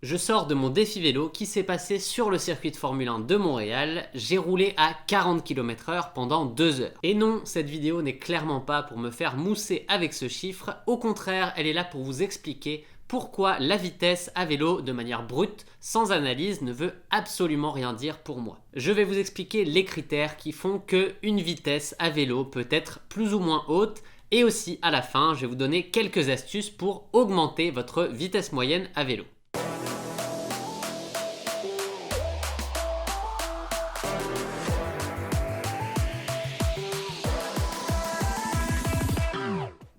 Je sors de mon défi vélo qui s'est passé sur le circuit de Formule 1 de Montréal. J'ai roulé à 40 km/h pendant 2 heures. Et non, cette vidéo n'est clairement pas pour me faire mousser avec ce chiffre. Au contraire, elle est là pour vous expliquer pourquoi la vitesse à vélo de manière brute, sans analyse, ne veut absolument rien dire pour moi. Je vais vous expliquer les critères qui font qu'une vitesse à vélo peut être plus ou moins haute. Et aussi, à la fin, je vais vous donner quelques astuces pour augmenter votre vitesse moyenne à vélo.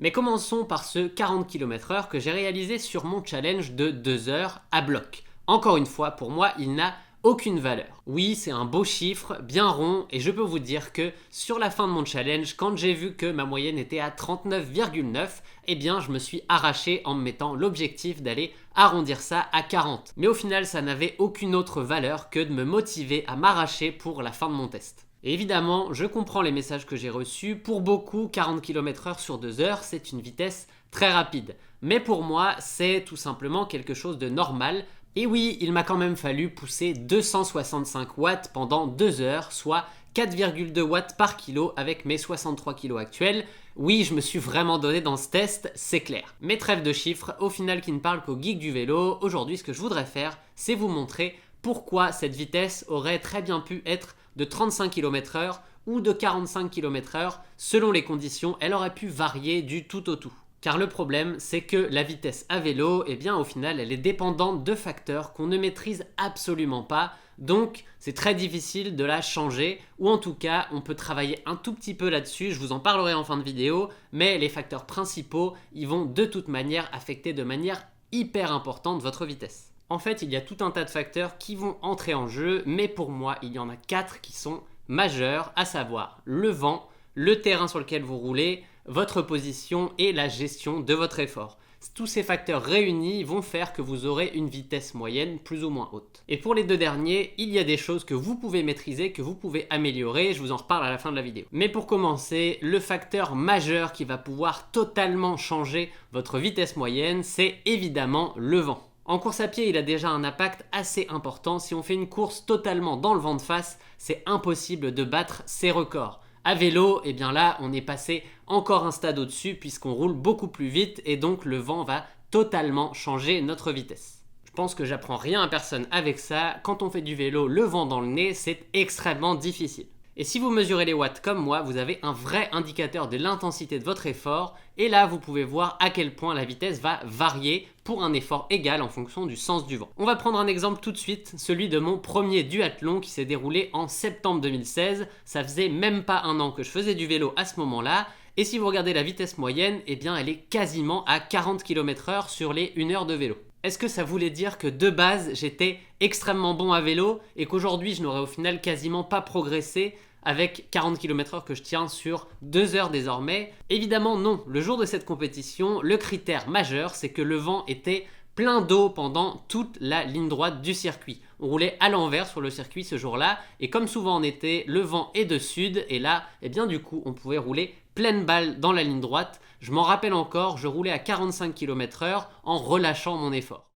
Mais commençons par ce 40 km/h que j'ai réalisé sur mon challenge de 2 heures à bloc. Encore une fois, pour moi, il n'a aucune valeur. Oui, c'est un beau chiffre, bien rond, et je peux vous dire que sur la fin de mon challenge, quand j'ai vu que ma moyenne était à 39,9, eh bien je me suis arraché en me mettant l'objectif d'aller arrondir ça à 40. Mais au final, ça n'avait aucune autre valeur que de me motiver à m'arracher pour la fin de mon test. Et évidemment, je comprends les messages que j'ai reçus. Pour beaucoup, 40 km/h sur 2 heures, c'est une vitesse très rapide. Mais pour moi, c'est tout simplement quelque chose de normal. Et oui, il m'a quand même fallu pousser 265 watts pendant 2 heures, soit 4,2 watts par kilo avec mes 63 kg actuels. Oui, je me suis vraiment donné dans ce test, c'est clair. Mais trêve de chiffres, au final qui ne parle qu'aux geeks du vélo, aujourd'hui ce que je voudrais faire, c'est vous montrer pourquoi cette vitesse aurait très bien pu être de 35 km/h ou de 45 km/h, selon les conditions, elle aurait pu varier du tout au tout. Car le problème, c'est que la vitesse à vélo, eh bien au final, elle est dépendante de facteurs qu'on ne maîtrise absolument pas, donc c'est très difficile de la changer, ou en tout cas, on peut travailler un tout petit peu là-dessus, je vous en parlerai en fin de vidéo, mais les facteurs principaux, ils vont de toute manière affecter de manière hyper importante votre vitesse. En fait, il y a tout un tas de facteurs qui vont entrer en jeu, mais pour moi, il y en a 4 qui sont majeurs, à savoir le vent, le terrain sur lequel vous roulez, votre position et la gestion de votre effort. Tous ces facteurs réunis vont faire que vous aurez une vitesse moyenne plus ou moins haute. Et pour les deux derniers, il y a des choses que vous pouvez maîtriser, que vous pouvez améliorer, je vous en reparle à la fin de la vidéo. Mais pour commencer, le facteur majeur qui va pouvoir totalement changer votre vitesse moyenne, c'est évidemment le vent. En course à pied, il a déjà un impact assez important. Si on fait une course totalement dans le vent de face, c'est impossible de battre ses records. À vélo, eh bien là, on est passé encore un stade au-dessus puisqu'on roule beaucoup plus vite et donc le vent va totalement changer notre vitesse. Je pense que j'apprends rien à personne avec ça. Quand on fait du vélo, le vent dans le nez, c'est extrêmement difficile. Et si vous mesurez les watts comme moi, vous avez un vrai indicateur de l'intensité de votre effort et là vous pouvez voir à quel point la vitesse va varier pour un effort égal en fonction du sens du vent. On va prendre un exemple tout de suite, celui de mon premier duathlon qui s'est déroulé en septembre 2016. Ça faisait même pas un an que je faisais du vélo à ce moment-là. Et si vous regardez la vitesse moyenne, eh bien elle est quasiment à 40 km/h sur les 1 heure de vélo. Est-ce que ça voulait dire que de base j'étais extrêmement bon à vélo et qu'aujourd'hui je n'aurais au final quasiment pas progressé avec 40 km/h que je tiens sur 2 heures désormais? Évidemment non, le jour de cette compétition, le critère majeur c'est que le vent était plein d'eau pendant toute la ligne droite du circuit. On roulait à l'envers sur le circuit ce jour-là et comme souvent en été, le vent est de sud et là, eh bien du coup, on pouvait rouler pleine balle dans la ligne droite. Je m'en rappelle encore, je roulais à 45 km/h en relâchant mon effort.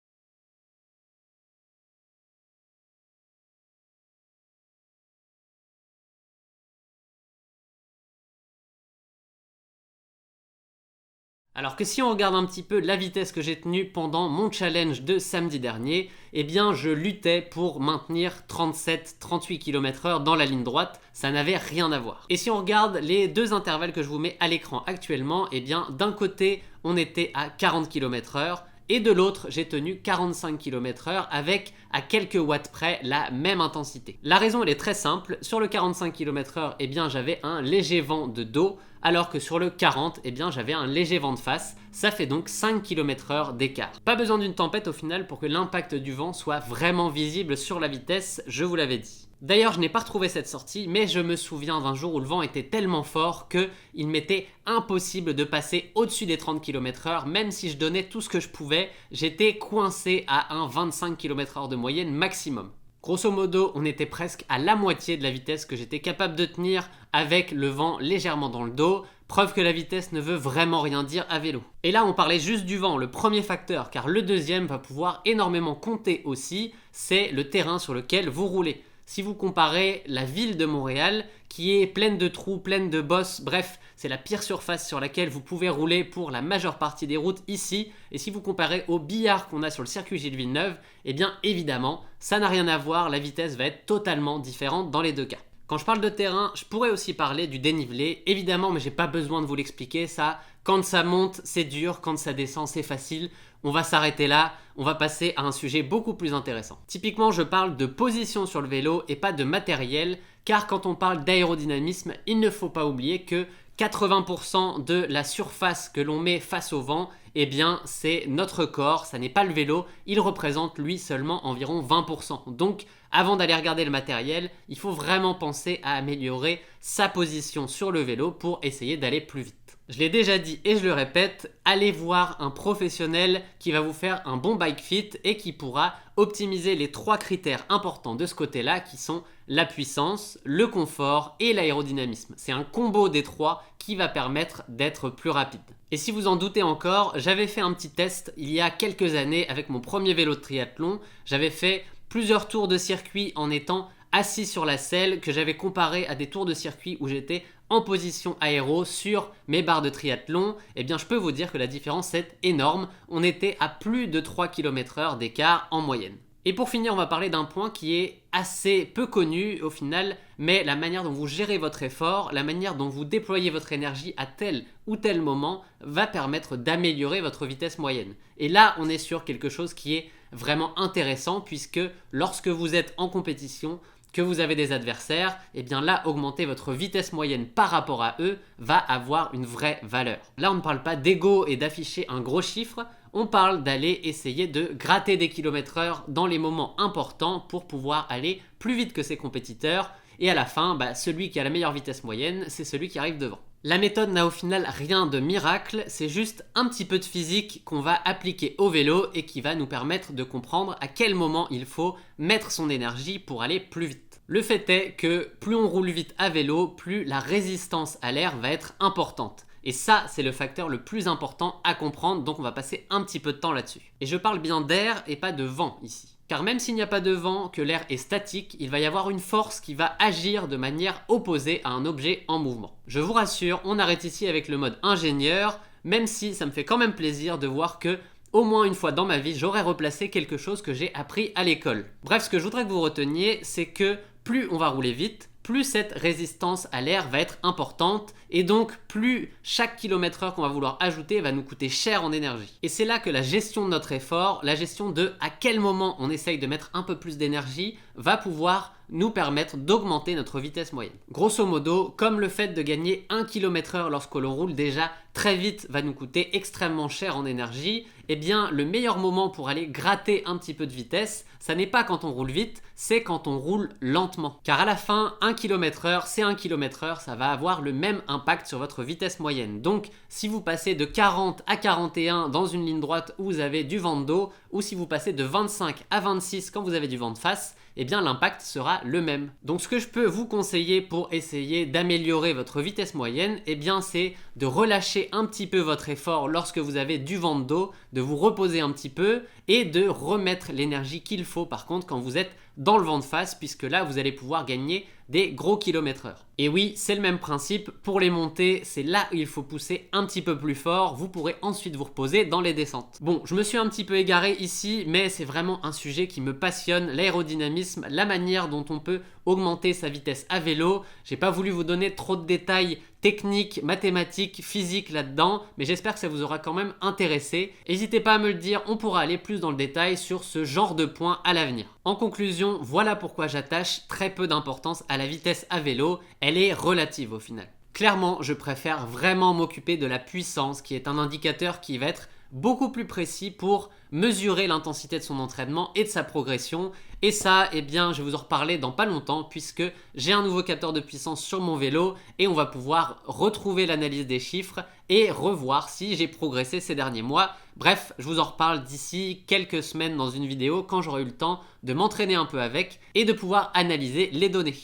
Alors que si on regarde un petit peu la vitesse que j'ai tenue pendant mon challenge de samedi dernier, eh bien je luttais pour maintenir 37-38 km/h dans la ligne droite, ça n'avait rien à voir. Et si on regarde les deux intervalles que je vous mets à l'écran actuellement, eh bien d'un côté on était à 40 km/h, et de l'autre, j'ai tenu 45 km/h avec, à quelques watts près, la même intensité. La raison, elle est très simple. Sur le 45 km/h, eh bien, j'avais un léger vent de dos, alors que sur le 40, eh bien, j'avais un léger vent de face. Ça fait donc 5 km/h d'écart. Pas besoin d'une tempête au final pour que l'impact du vent soit vraiment visible sur la vitesse, je vous l'avais dit. D'ailleurs, je n'ai pas retrouvé cette sortie, mais je me souviens d'un jour où le vent était tellement fort qu'il m'était impossible de passer au-dessus des 30 km/h, même si je donnais tout ce que je pouvais, j'étais coincé à un 25 km/h de moyenne maximum. Grosso modo, on était presque à la moitié de la vitesse que j'étais capable de tenir avec le vent légèrement dans le dos. Preuve que la vitesse ne veut vraiment rien dire à vélo. Et là, on parlait juste du vent, le premier facteur, car le deuxième va pouvoir énormément compter aussi, c'est le terrain sur lequel vous roulez. Si vous comparez la ville de Montréal, qui est pleine de trous, pleine de bosses, bref, c'est la pire surface sur laquelle vous pouvez rouler pour la majeure partie des routes ici, et si vous comparez au billard qu'on a sur le circuit Gilles Villeneuve, eh bien évidemment, ça n'a rien à voir, la vitesse va être totalement différente dans les deux cas. Quand je parle de terrain, je pourrais aussi parler du dénivelé, évidemment, mais j'ai pas besoin de vous l'expliquer, ça, quand ça monte, c'est dur, quand ça descend, c'est facile. On va s'arrêter là, on va passer à un sujet beaucoup plus intéressant. Typiquement, je parle de position sur le vélo et pas de matériel, car quand on parle d'aérodynamisme, il ne faut pas oublier que 80% de la surface que l'on met face au vent, eh bien c'est notre corps, ça n'est pas le vélo, il représente lui seulement environ 20%. Donc avant d'aller regarder le matériel, il faut vraiment penser à améliorer sa position sur le vélo pour essayer d'aller plus vite. Je l'ai déjà dit et je le répète, allez voir un professionnel qui va vous faire un bon bike fit et qui pourra optimiser les 3 critères importants de ce côté-là qui sont la puissance, le confort et l'aérodynamisme. C'est un combo des 3 qui va permettre d'être plus rapide. Et si vous en doutez encore, j'avais fait un petit test il y a quelques années avec mon premier vélo de triathlon. J'avais fait plusieurs tours de circuit en étant assis sur la selle que j'avais comparé à des tours de circuit où j'étais en position aéro sur mes barres de triathlon. Eh bien je peux vous dire que la différence est énorme. On était à plus de 3 km/h d'écart en moyenne. Et pour finir, on va parler d'un point qui est assez peu connu au final, mais la manière dont vous gérez votre effort, la manière dont vous déployez votre énergie à tel ou tel moment va permettre d'améliorer votre vitesse moyenne. Et là, on est sur quelque chose qui est vraiment intéressant puisque lorsque vous êtes en compétition, que vous avez des adversaires, et bien là, augmenter votre vitesse moyenne par rapport à eux va avoir une vraie valeur. Là, on ne parle pas d'ego et d'afficher un gros chiffre, on parle d'aller essayer de gratter des kilomètres/heure dans les moments importants pour pouvoir aller plus vite que ses compétiteurs, et à la fin, celui qui a la meilleure vitesse moyenne, c'est celui qui arrive devant. La méthode n'a au final rien de miracle, c'est juste un petit peu de physique qu'on va appliquer au vélo et qui va nous permettre de comprendre à quel moment il faut mettre son énergie pour aller plus vite. Le fait est que plus on roule vite à vélo, plus la résistance à l'air va être importante. Et ça, c'est le facteur le plus important à comprendre, donc on va passer un petit peu de temps là-dessus. Et je parle bien d'air et pas de vent ici. Car même s'il n'y a pas de vent, que l'air est statique, il va y avoir une force qui va agir de manière opposée à un objet en mouvement. Je vous rassure, on arrête ici avec le mode ingénieur, même si ça me fait quand même plaisir de voir que au moins une fois dans ma vie, j'aurais replacé quelque chose que j'ai appris à l'école. Bref, ce que je voudrais que vous reteniez, c'est que plus on va rouler vite, plus cette résistance à l'air va être importante et donc plus chaque kilomètre/heure qu'on va vouloir ajouter va nous coûter cher en énergie. Et c'est là que la gestion de notre effort, la gestion de à quel moment on essaye de mettre un peu plus d'énergie va pouvoir nous permettre d'augmenter notre vitesse moyenne. Grosso modo, comme le fait de gagner 1 km/h lorsque l'on roule déjà très vite va nous coûter extrêmement cher en énergie, eh bien le meilleur moment pour aller gratter un petit peu de vitesse, ça n'est pas quand on roule vite, c'est quand on roule lentement. Car à la fin, 1 km/h, c'est 1 km/h, ça va avoir le même impact sur votre vitesse moyenne. Donc si vous passez de 40 à 41 dans une ligne droite où vous avez du vent de dos, ou si vous passez de 25 à 26 quand vous avez du vent de face, eh bien l'impact sera le même. Donc ce que je peux vous conseiller pour essayer d'améliorer votre vitesse moyenne, eh bien c'est de relâcher un petit peu votre effort lorsque vous avez du vent de dos, de vous reposer un petit peu et de remettre l'énergie qu'il faut par contre quand vous êtes dans le vent de face, puisque là vous allez pouvoir gagner des gros kilomètres/heure. Et oui, c'est le même principe, pour les montées, c'est là où il faut pousser un petit peu plus fort, vous pourrez ensuite vous reposer dans les descentes. Bon, je me suis un petit peu égaré ici, mais c'est vraiment un sujet qui me passionne, l'aérodynamisme, la manière dont on peut augmenter sa vitesse à vélo. J'ai pas voulu vous donner trop de détails techniques, mathématiques, physiques là-dedans, mais j'espère que ça vous aura quand même intéressé. N'hésitez pas à me le dire, on pourra aller plus dans le détail sur ce genre de points à l'avenir. En conclusion, voilà pourquoi j'attache très peu d'importance à la vitesse à vélo, elle est relative au final. Clairement, je préfère vraiment m'occuper de la puissance, qui est un indicateur qui va être beaucoup plus précis pour mesurer l'intensité de son entraînement et de sa progression. Et ça, eh bien, je vais vous en reparler dans pas longtemps puisque j'ai un nouveau capteur de puissance sur mon vélo et on va pouvoir retrouver l'analyse des chiffres et revoir si j'ai progressé ces derniers mois. Bref, je vous en reparle d'ici quelques semaines dans une vidéo quand j'aurai eu le temps de m'entraîner un peu avec et de pouvoir analyser les données.